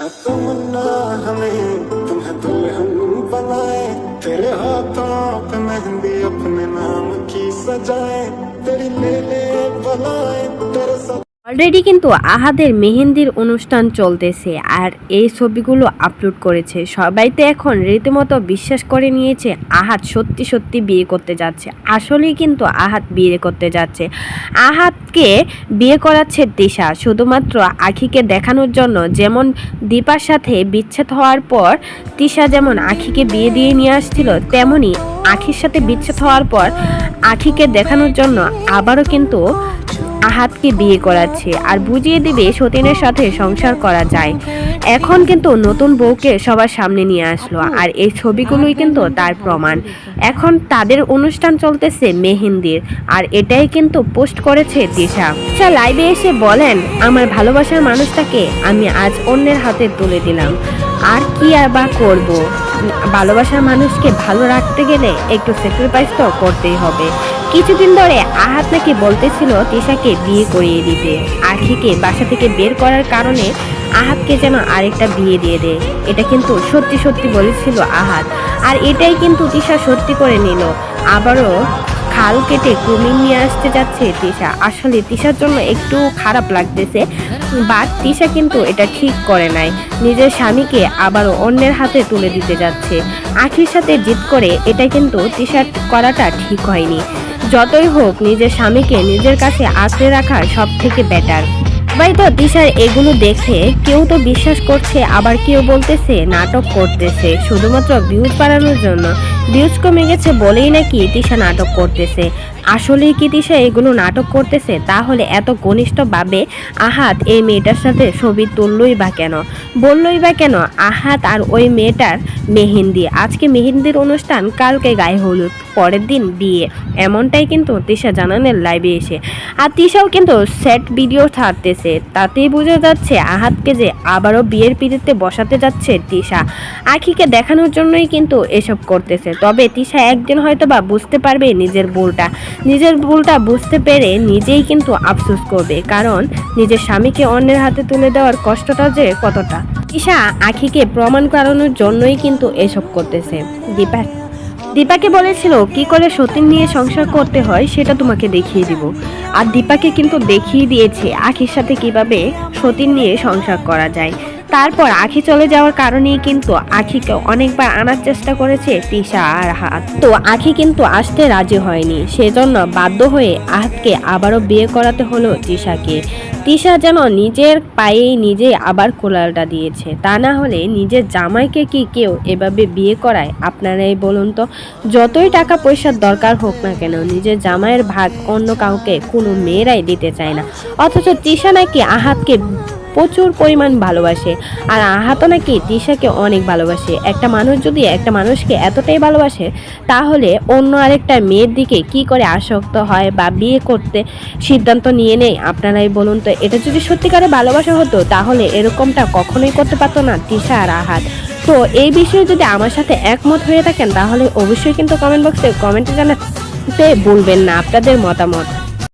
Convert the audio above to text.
है तमन्ना हमें तुम्हें दुल्हन बनाए, तेरे हाथों पे मेहंदी अपने नाम की सजाए, तेरी ले ले बनाए तेरे साथ। অলরেডি কিন্তু আহাদের মেহেন্দির অনুষ্ঠান চলতেছে আর এই ছবিগুলো আপলোড করেছে। সবাই তো এখন রীতিমতো বিশ্বাস করে নিয়েছে আহাদ সত্যি সত্যি বিয়ে করতে যাচ্ছে। আসলেই কিন্তু আহাদ বিয়ে করতে যাচ্ছে। আহাদকে বিয়ে করাচ্ছে তিশা শুধুমাত্র আখিকে দেখানোর জন্য। যেমন দীপার সাথে বিচ্ছেদ হওয়ার পর তিশা যেমন আখিকে বিয়ে দিয়ে নিয়ে আসছিল, তেমনি আখির সাথে বিচ্ছেদ হওয়ার পর আখিকে দেখানোর জন্য আবারও কিন্তু আহাদকে বিয়ে করাচ্ছে আর বুঝিয়ে দিবে সতীনের সাথে সংসার করা যায়। এখন কিন্তু নতুন বউকে সবার সামনে নিয়ে আসলো আর এই ছবিগুলোই কিন্তু তার প্রমাণ। এখন তাদের অনুষ্ঠান চলতেছে মেহেন্দির আর এটাই কিন্তু পোস্ট করেছে তিশা। লাইভে এসে বলেন, আমার ভালোবাসার মানুষটাকে আমি আজ অন্যের হাতে তুলে দিলাম, আর কি বা করব। ভালোবাসার মানুষকে ভালো রাখতে গেলে একটু স্যাক্রিফাইস তো করতেই হবে। কিছুদিন ধরে আহাদ নাকি বলতেছিল তিশাকে বিয়ে করিয়ে দিতে। আখিকে বাসা থেকে বের করার কারণে আহাদকে যেন আরেকটা বিয়ে দিয়ে দেয়। এটা কিন্তু সত্যি সত্যি বলেছিল আহাদ, আর এটাই কিন্তু তিশা সত্যি করে নিল। আবারও খাল কেটে কুমির নিয়ে আসতে যাচ্ছে তিশা। আসলে তিশার জন্য একটু খারাপ লাগতেছে, বাট তিশা কিন্তু এটা ঠিক করে নাই। নিজের স্বামীকে আবারও অন্যের হাতে তুলে দিতে যাচ্ছে আখির সাথে জিদ করে। এটা কিন্তু তিশার করাটা ঠিক হয়নি। যতই হোক নিজের স্বামীকে নিজের কাছে আঁকড়ে রাখা সব থেকে বেটার। সবাই তো তিশার এগুলো দেখে কেউ তো বিশ্বাস করছে, আবার কেউ বলতেছে নাটক করতেছে শুধুমাত্র ভিউজ বাড়ানোর জন্য। ভিউজ কমে গেছে বলেই নাকি তিশা নাটক করতেছে। আসলেই কি তিশা এগুলো নাটক করতেছে? তাহলে এত ঘনিষ্ঠভাবে আহাদ এই মেয়েটার সাথে ছবি তুললই বা কেন, বললই বা কেন? আহাদ আর ওই মেয়েটার মেহেন্দি, আজকে মেহেন্দির অনুষ্ঠান, কালকে গায়ে হলুদ, পরের দিন বিয়ে, এমনটাই কিন্তু তিশা জানানের লাইভে এসে। আর তিশাও কিন্তু সেট ভিডিও ছাড়তেছে, তাতেই বোঝা যাচ্ছে আহাদকে যে আবারও বিয়ের পিড়িতে বসাতে যাচ্ছে তিশা। আখিকে দেখানোর জন্যই কিন্তু এসব করতেছে। তবে তিশা একদিন হয়তো বা বুঝতে পারবে নিজের ভুলটা বুঝতে পেরে নিজেই কিন্তু আফসোস করবে, কারণ নিজের স্বামীকে অন্যের হাতে তুলে দেওয়ার কষ্টটা যে কতটা। তিশা আখিকে প্রমাণ করানোর জন্যই কিন্তু এসব করতেছে। দীপাকে বলেছিল কি করে সতীন নিয়ে সংসার করতে হয় সেটা তোমাকে দেখিয়ে দিব, আর দীপাকে কিন্তু দেখিয়ে দিয়েছে আখির সাথে কিভাবে সতীন নিয়ে সংসার করা যায়। তারপর আখি চলে যাওয়ার কারণেই কিন্তু আখিকে অনেকবার আনার চেষ্টা করেছে তিশা আর আহাদ, তো আখি কিন্তু আসতে রাজি হয়নি। সেজন্য বাধ্য হয়ে আহাদকে আবারও বিয়ে করাতে হলো তিশাকে। তিশা যেন নিজের পায়েই নিজেই আবার কোলালটা দিয়েছে। তা না হলে নিজের জামাইকে কি কেউ এভাবে বিয়ে করায়? আপনারাই বলুন তো। যতই টাকা পয়সার দরকার হোক না কেন, নিজের জামাইয়ের ভাগ অন্য কাউকে কোনো মেয়েরাই দিতে চায় না। অথচ তিশা নাকি আহাদকে প্রচুর পরিমাণ ভালোবাসে, আর আহাতও নাকি তিশাকে অনেক ভালোবাসে। একটা মানুষ যদি একটা মানুষকে এতটাই ভালোবাসে, তাহলে অন্য আরেকটা মেয়ের দিকে কি করে আসক্ত হয় বা বিয়ে করতে সিদ্ধান্ত নিয়ে নেয়? আপনারাই বলুন তো। এটা যদি সত্যিকারে ভালোবাসা হতো, তাহলে এরকমটা কখনোই করতে পারতো না তিশা আর আহাদ। তো এই বিষয়ে যদি আমার সাথে একমত হয়ে থাকেন, তাহলে অবশ্যই কিন্তু কমেন্ট বক্সে কমেন্টে জানাতে ভুলবেন না আপনাদের মতামত।